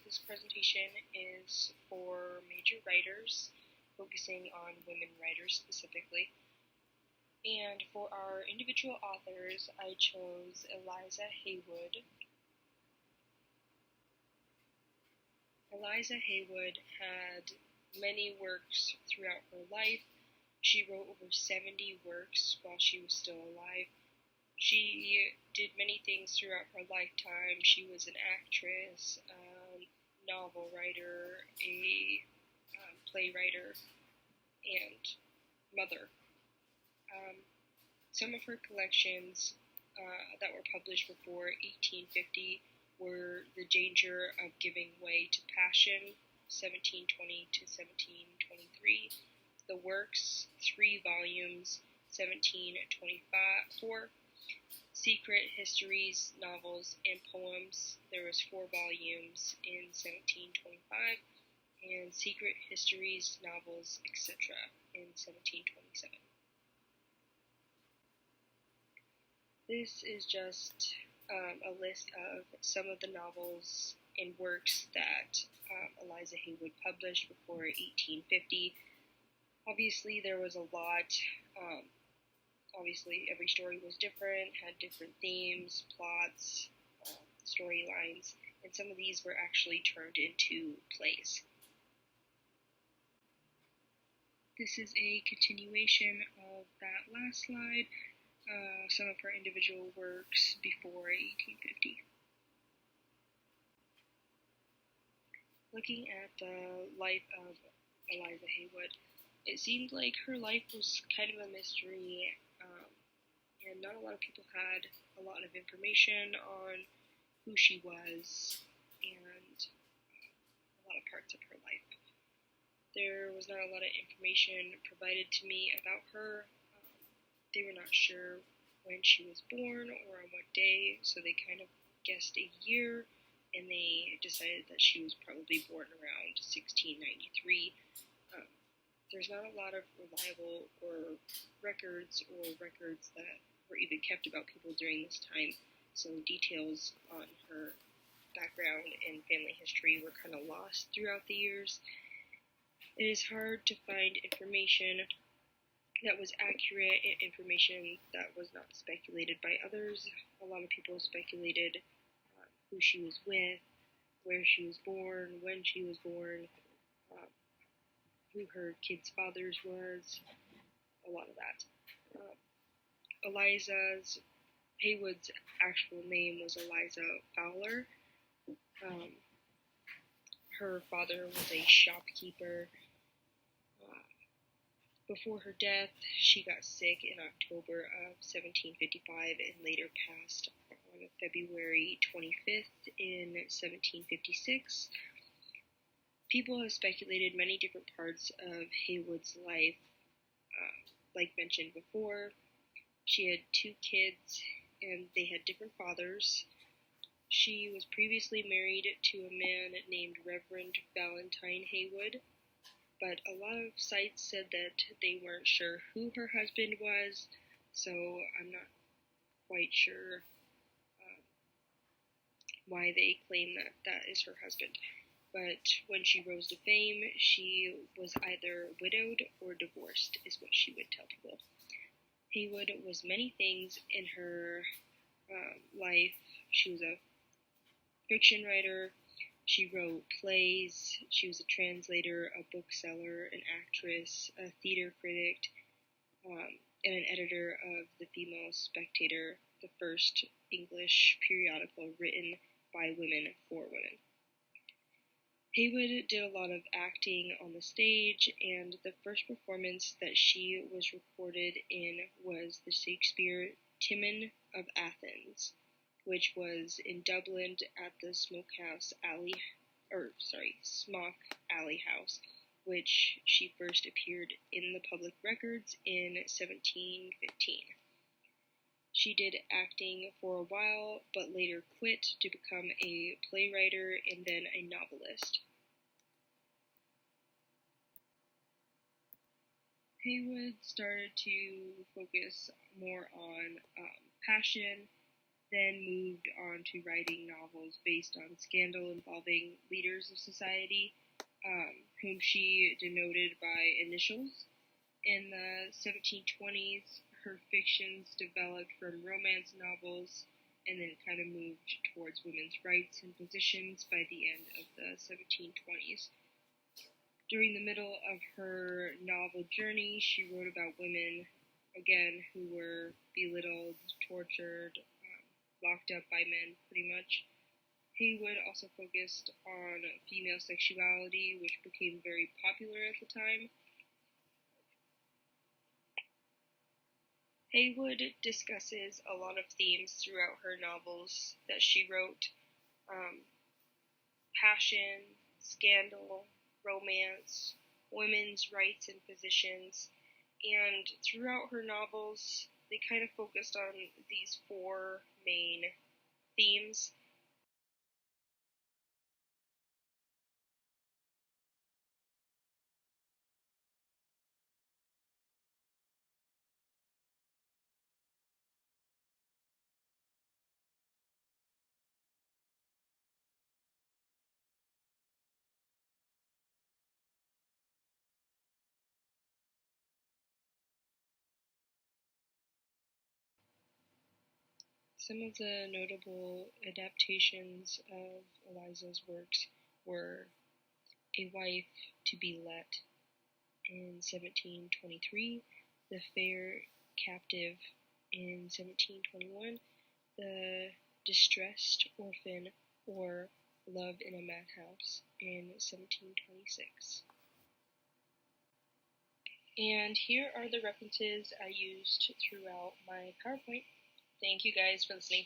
this presentation is for major writers, focusing on women writers specifically. And for our individual authors, I chose Eliza Haywood. Eliza Haywood had many works throughout her life. She wrote over 70 works while she was still alive. She did many things throughout her lifetime. She was an actress, novel writer, a playwright, and mother. Some of her collections that were published before 1850 were The Danger of Giving Way to Passion, 1720 to 1723, The Works, 3 volumes, 1724, Secret Histories, Novels, and Poems. There was 4 volumes in 1725, and Secret Histories, Novels, etc. in 1727. This is just a list of some of the novels and works that Eliza Haywood published before 1850. Obviously, there was a lot. Obviously, every story was different, had different themes, plots, storylines, and some of these were actually turned into plays. This is a continuation of that last slide. Some of her individual works before 1850. Looking at the life of Eliza Haywood, it seemed like her life was kind of a mystery, and not a lot of people had a lot of information on who she was and a lot of parts of her life. There was not a lot of information provided to me about her. They were not sure when she was born or on what day, so they kind of guessed a year, and they decided that she was probably born around 1693. There's not a lot of reliable records that were even kept about people during this time, so details on her background and family history were kind of lost throughout the years. It is hard to find information that was accurate and information that was not speculated by others. A lot of people speculated who she was with, where she was born, when she was born, who her kids' fathers was, a lot of that. Eliza Haywood's actual name was Eliza Fowler. Her father was a shopkeeper. Before her death, she got sick in October of 1755 and later passed on February 25th in 1756. People have speculated many different parts of Haywood's life. Like mentioned before, she had 2 kids and they had different fathers. She was previously married to a man named Reverend Valentine Haywood, but a lot of sites said that they weren't sure who her husband was, so I'm not quite sure why they claim that that is her husband. But when she rose to fame, she was either widowed or divorced, is what she would tell people. Haywood was many things in her life. She was a fiction writer. She wrote plays. She was a translator, a bookseller, an actress, a theater critic, and an editor of the Female Spectator, the first English periodical written by women for women. Haywood did a lot of acting on the stage, and the first performance that she was recorded in was the Shakespeare Timon of Athens, which was in Dublin at the Smock Alley House, which she first appeared in the public records in 1715. She did acting for a while, but later quit to become a playwright and then a novelist. Haywood started to focus more on passion then moved on to writing novels based on scandal involving leaders of society, whom she denoted by initials. In the 1720s, her fictions developed from romance novels and then kind of moved towards women's rights and positions by the end of the 1720s. During the middle of her novel journey, she wrote about women, again, who were belittled, tortured, locked up by men, pretty much. Haywood also focused on female sexuality, which became very popular at the time. Haywood discusses a lot of themes throughout her novels that she wrote: passion, scandal, romance, women's rights and positions, and throughout her novels, they kind of focused on these four main themes. Some of the notable adaptations of Eliza's works were A Wife to be Let in 1723, The Fair Captive in 1721, The Distressed Orphan, or Love in a Madhouse in 1726. And here are the references I used throughout my PowerPoint. Thank you guys for listening.